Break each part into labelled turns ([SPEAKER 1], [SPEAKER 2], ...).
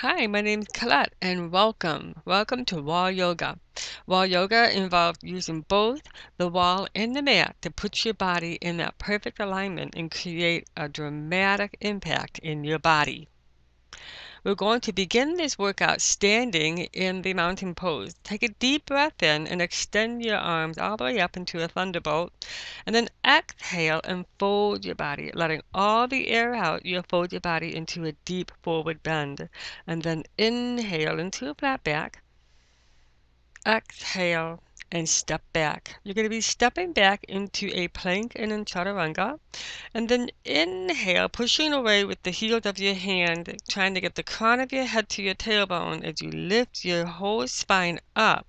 [SPEAKER 1] Hi, my name is Colette and welcome. Welcome to wall yoga. Wall yoga involves using both the wall and the mat to put your body in that perfect alignment and create a dramatic impact in your body. We're going to begin this workout standing in the mountain pose. Take a deep breath in and extend your arms all the way up into a thunderbolt. And then exhale and fold your body. Letting all the air out, you'll fold your body into a deep forward bend. And then inhale into a flat back. Exhale and step back. You're going to be stepping back into a plank and in chaturanga. And then inhale, pushing away with the heels of your hand, trying to get the crown of your head to your tailbone as you lift your whole spine up.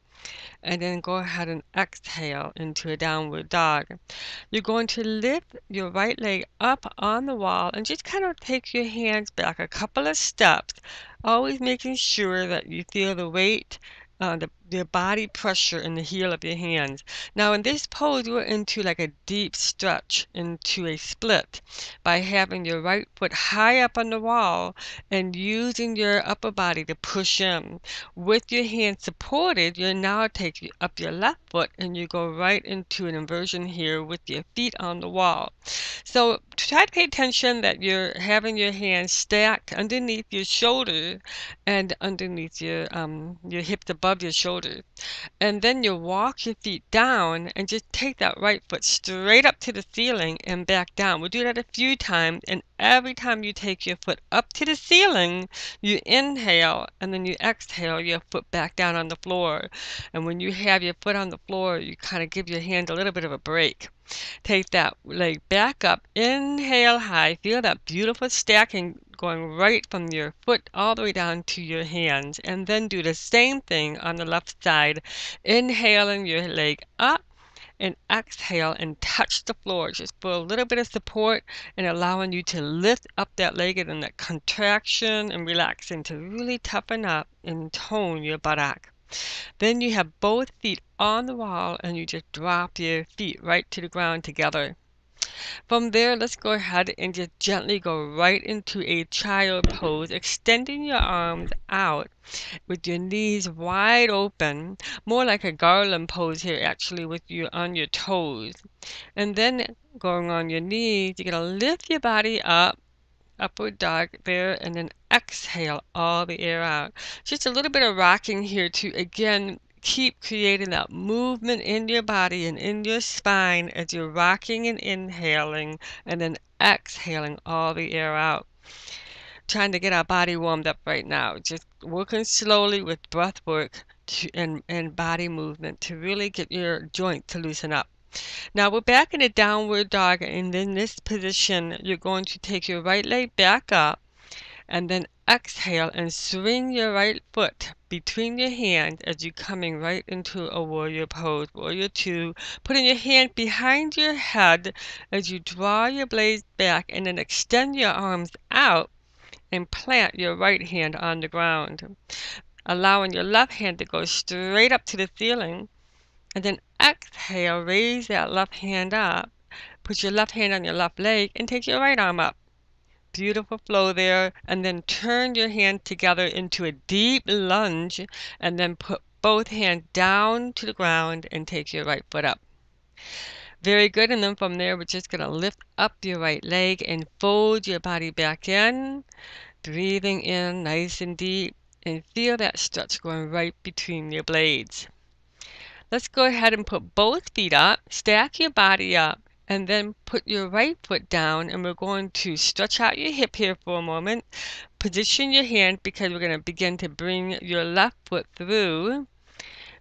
[SPEAKER 1] And then go ahead and exhale into a downward dog. You're going to lift your right leg up on the wall and just kind of take your hands back a couple of steps, always making sure that you feel the weight, the body pressure in the heel of your hands. Now in this pose, we're into like a deep stretch, into a split, by having your right foot high up on the wall and using your upper body to push in. With your hands supported, you now take up your left foot and you go right into an inversion here with your feet on the wall. So try to pay attention that you're having your hands stacked underneath your shoulder and underneath your hips above your shoulders. And then you walk your feet down and just take that right foot straight up to the ceiling and back down. We'll do that a few times, and every time you take your foot up to the ceiling, you inhale and then you exhale your foot back down on the floor. And when you have your foot on the floor, you kind of give your hand a little bit of a break. Take that leg back up, inhale high, feel that beautiful stacking going right from your foot all the way down to your hands, and then do the same thing on the left side, inhaling your leg up and exhale and touch the floor just for a little bit of support and allowing you to lift up that leg and that contraction and relaxing to really toughen up and tone your buttock. Then you have both feet on the wall and you just drop your feet right to the ground together. From there, let's go ahead and just gently go right into a child pose, extending your arms out with your knees wide open, more like a garland pose here actually with you on your toes. And then going on your knees, you're going to lift your body up, upward dog there, and then exhale all the air out. Just a little bit of rocking here to again keep creating that movement in your body and in your spine as you're rocking and inhaling and then exhaling all the air out. Trying to get our body warmed up right now, just working slowly with breath work and body movement to really get your joint to loosen up. Now we're back in a downward dog, and in this position you're going to take your right leg back up and then exhale and swing your right foot between your hands as you're coming right into a warrior pose, warrior two, putting your hand behind your head as you draw your blades back and then extend your arms out and plant your right hand on the ground, allowing your left hand to go straight up to the ceiling. And then exhale, raise that left hand up. Put your left hand on your left leg and take your right arm up. Beautiful flow there. And then turn your hand together into a deep lunge. And then put both hands down to the ground and take your right foot up. Very good. And then from there, we're just going to lift up your right leg and fold your body back in. Breathing in nice and deep. And feel that stretch going right between your blades. Let's go ahead and put both feet up, stack your body up, and then put your right foot down, and we're going to stretch out your hip here for a moment. Position your hand because we're going to begin to bring your left foot through.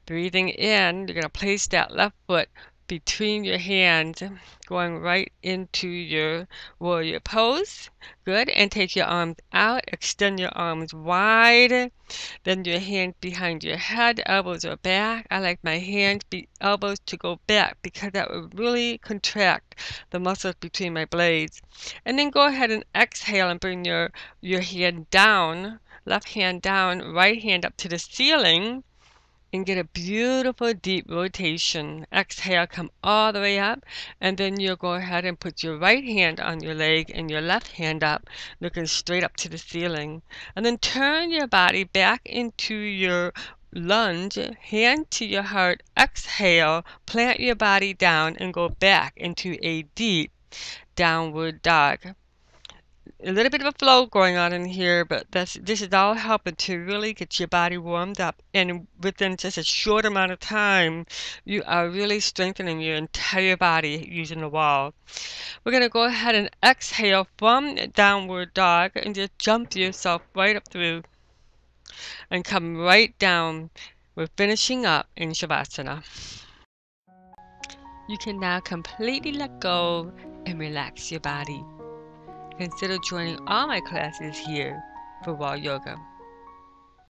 [SPEAKER 1] Breathing in, you're going to place that left foot between your hands, going right into your warrior pose. Good. And take your arms out, extend your arms wide. Then your hand behind your head, elbows are back. I like my elbows to go back because that would really contract the muscles between my blades. And then go ahead and exhale and bring your hand down, left hand down, right hand up to the ceiling. and get a beautiful deep rotation. Exhale, come all the way up, and then you'll go ahead and put your right hand on your leg and your left hand up, looking straight up to the ceiling. And then turn your body back into your lunge, hand to your heart, exhale, plant your body down and go back into a deep downward dog. A little bit of a flow going on in here, but this is all helping to really get your body warmed up, and within just a short amount of time you are really strengthening your entire body using the wall. We're going to go ahead and exhale from downward dog and just jump yourself right up through and come right down. We're finishing up in Shavasana. You can now completely let go and relax your body. Consider joining all my classes here for Wall Yoga.